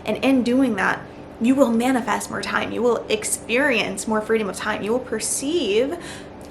And in doing that, you will manifest more time. You will experience more freedom of time. You will perceive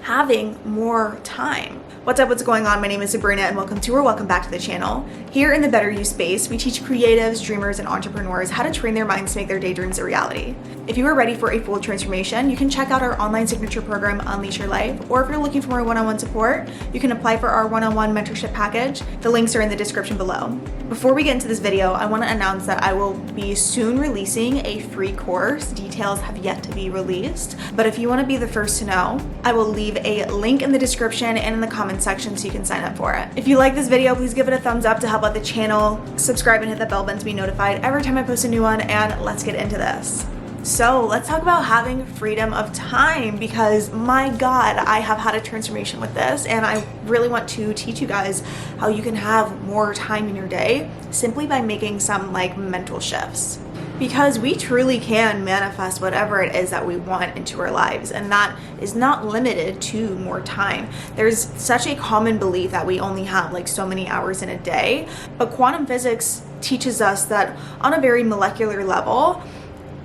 having more time. What's up, what's going on? My name is Sabrina and welcome back to the channel. Here in the Better You space, we teach creatives, dreamers, and entrepreneurs how to train their minds to make their daydreams a reality. If you are ready for a full transformation, you can check out our online signature program, Unleash Your Life, or if you're looking for more one-on-one support, you can apply for our one-on-one mentorship package. The links are in the description below. Before we get into this video, I want to announce that I will be soon releasing a free course. Details have yet to be released, but if you want to be the first to know, I will leave a link in the description and in the comment section so you can sign up for it. If you like this video, please give it a thumbs up to help out the channel, subscribe and hit the bell button to be notified every time I post a new one, and let's get into this. So let's talk about having freedom of time, because my God, I have had a transformation with this, and I really want to teach you guys how you can have more time in your day simply by making some mental shifts. Because we truly can manifest whatever it is that we want into our lives, and that is not limited to more time. There's such a common belief that we only have so many hours in a day, but quantum physics teaches us that on a very molecular level,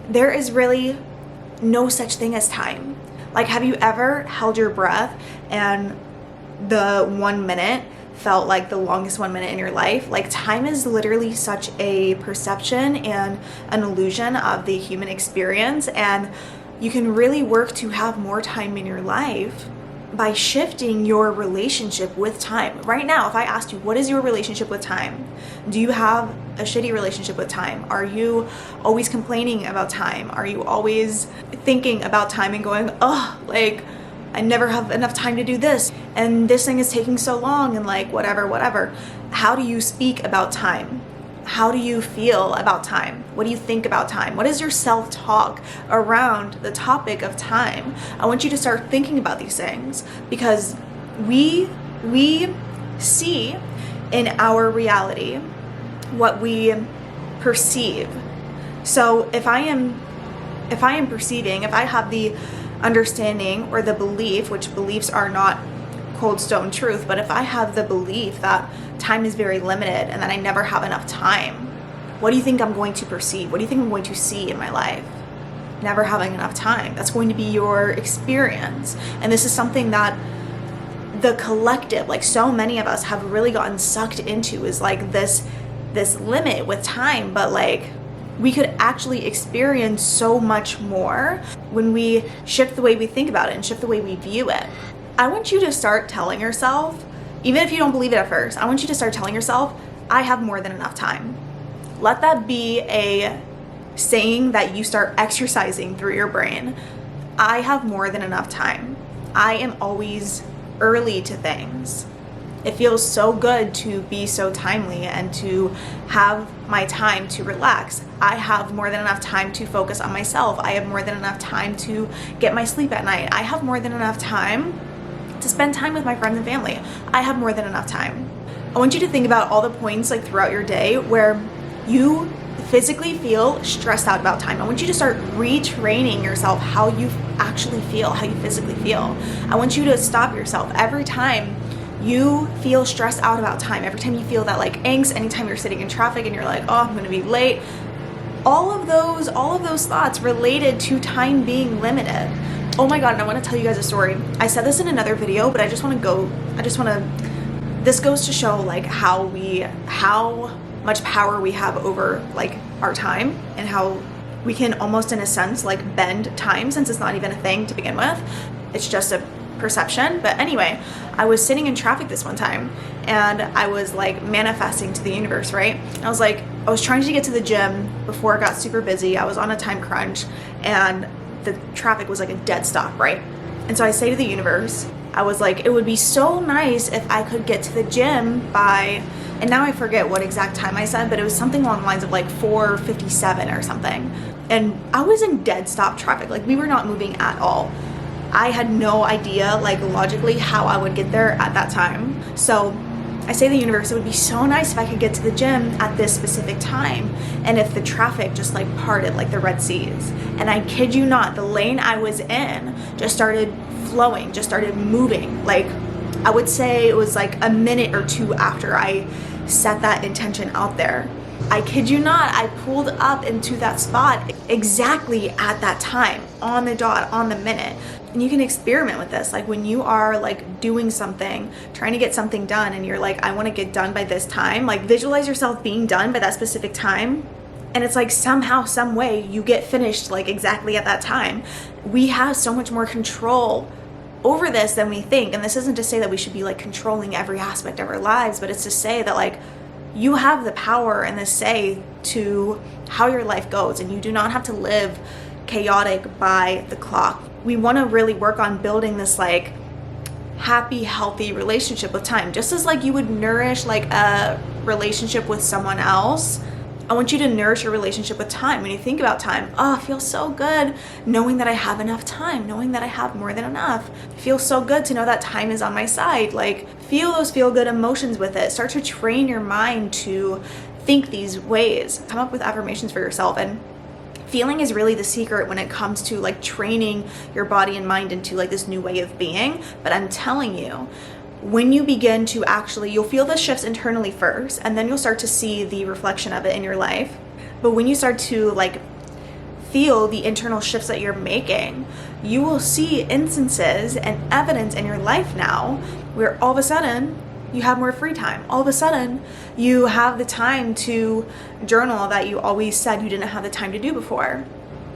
there is really no such thing as time. Have you ever held your breath and the 1 minute felt like the longest 1 minute in your life? Time is literally such a perception and an illusion of the human experience, and you can really work to have more time in your life by shifting your relationship with time. Right now, if I asked you, what is your relationship with time? Do you have a shitty relationship with time? Are you always complaining about time? Are you always thinking about time and going, I never have enough time to do this, and this thing is taking so long, and whatever. How do you speak about time? How do you feel about time? What do you think about time? What is your self-talk around the topic of time? I want you to start thinking about these things, because we see in our reality what we perceive. So if I am perceiving, if I have the understanding or the belief, which beliefs are not cold stone truth, but if I have the belief that time is very limited and that I never have enough time, what do you think I'm going to perceive? What do you think I'm going to see in my life? Never having enough time. That's going to be your experience. And this is something that the collective, so many of us have really gotten sucked into, is this limit with time, but we could actually experience so much more when we shift the way we think about it and shift the way we view it. I want you to start telling yourself, even if you don't believe it at first, I want you to start telling yourself, I have more than enough time. Let that be a saying that you start exercising through your brain. I have more than enough time. I am always early to things. It feels so good to be so timely and to have my time to relax. I have more than enough time to focus on myself. I have more than enough time to get my sleep at night. I have more than enough time to spend time with my friends and family. I have more than enough time. I want you to think about all the points throughout your day where you physically feel stressed out about time. I want you to start retraining yourself how you actually feel, how you physically feel. I want you to stop yourself every time you feel stressed out about time, every time you feel that angst, anytime you're sitting in traffic and you're I'm gonna be late. All of those thoughts related to time being limited. Oh my God, and I want to tell you guys a story. I said this in another video, but this goes to show how much power we have over our time, and how we can almost in a sense bend time, since it's not even a thing to begin with. It's just a perception. But anyway, I was sitting in traffic this one time, and I was manifesting to the universe, right? I was trying to get to the gym before it got super busy. I was on a time crunch, and the traffic was a dead stop, right? And so I say to the universe, I was it would be so nice if I could get to the gym by, and now I forget what exact time I said, but it was something along the lines of 4:57 or something. And I was in dead stop traffic. We were not moving at all. I had no idea logically how I would get there at that time. So I say to the universe, it would be so nice if I could get to the gym at this specific time, and if the traffic just parted like the Red Seas. And I kid you not, the lane I was in just started flowing, just started moving. I would say it was a minute or two after I set that intention out there. I kid you not, I pulled up into that spot exactly at that time, on the dot, on the minute. And you can experiment with this. Like when you are like doing something, trying to get something done, and you're like, I want to get done by this time, like visualize yourself being done by that specific time. And it's like somehow, some way you get finished like exactly at that time. We have so much more control over this than we think. And this isn't to say that we should be like controlling every aspect of our lives, but it's to say that like you have the power and the say to how your life goes, and you do not have to live chaotic by the clock. We want to really work on building this like happy, healthy relationship with time. Just as like you would nourish like a relationship with someone else, I want you to nourish your relationship with time. When you think about time, oh, it feels so good knowing that I have enough time, knowing that I have more than enough. It feels so good to know that time is on my side. Like feel those feel good emotions with it. Start to train your mind to think these ways. Come up with affirmations for yourself. And feeling is really the secret when it comes to like training your body and mind into like this new way of being. But I'm telling you, when you begin to actually, you'll feel the shifts internally first, and then you'll start to see the reflection of it in your life. But when you start to like feel the internal shifts that you're making, you will see instances and evidence in your life now where all of a sudden you have more free time. All of a sudden you have the time to journal that you always said you didn't have the time to do before.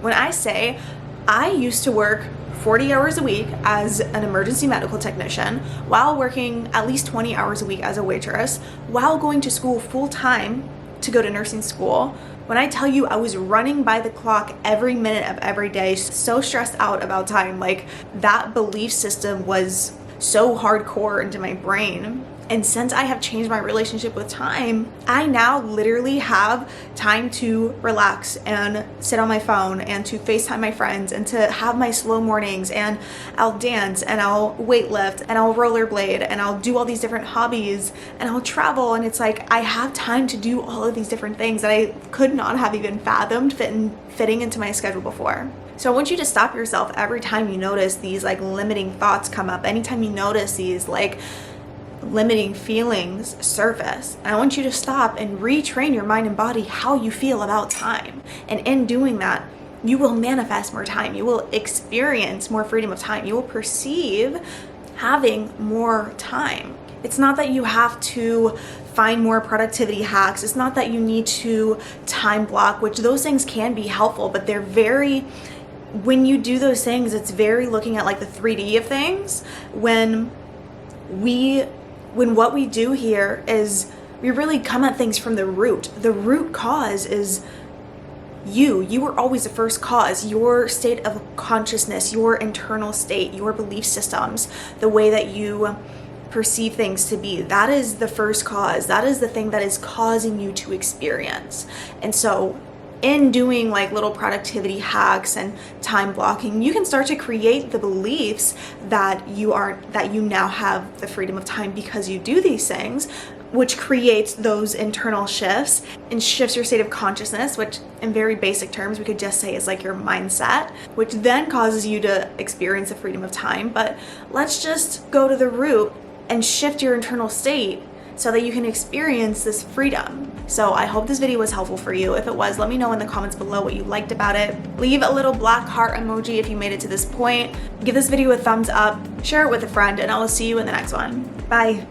When I say I used to work 40 hours a week as an emergency medical technician, while working at least 20 hours a week as a waitress, while going to school full time to go to nursing school. When I tell you I was running by the clock every minute of every day, so stressed out about time, like that belief system was so hardcore into my brain. And since I have changed my relationship with time, I now literally have time to relax and sit on my phone and to FaceTime my friends and to have my slow mornings, and I'll dance and I'll weightlift and I'll rollerblade and I'll do all these different hobbies and I'll travel. And it's like I have time to do all of these different things that I could not have even fathomed fitting into my schedule before. So I want you to stop yourself every time you notice these like limiting thoughts come up, anytime you notice these like limiting feelings surface. And I want you to stop and retrain your mind and body how you feel about time. And in doing that, you will manifest more time. You will experience more freedom of time. You will perceive having more time. It's not that you have to find more productivity hacks. It's not that you need to time block, which those things can be helpful, but they're very, when you do those things, it's very looking at like the 3D of things. When what we do here is we really come at things from the root. The root cause is you were always the first cause. Your state of consciousness, your internal state, your belief systems, the way that you perceive things to be, that is the first cause. That is the thing that is causing you to experience. And so in doing like little productivity hacks and time blocking, you can start to create the beliefs that you now have the freedom of time because you do these things, which creates those internal shifts and shifts your state of consciousness, which in very basic terms we could just say is like your mindset, which then causes you to experience the freedom of time. But let's just go to the root and shift your internal state so that you can experience this freedom. So I hope this video was helpful for you. If it was, let me know in the comments below what you liked about it. Leave a little black heart emoji if you made it to this point. Give this video a thumbs up, share it with a friend, and I will see you in the next one. Bye.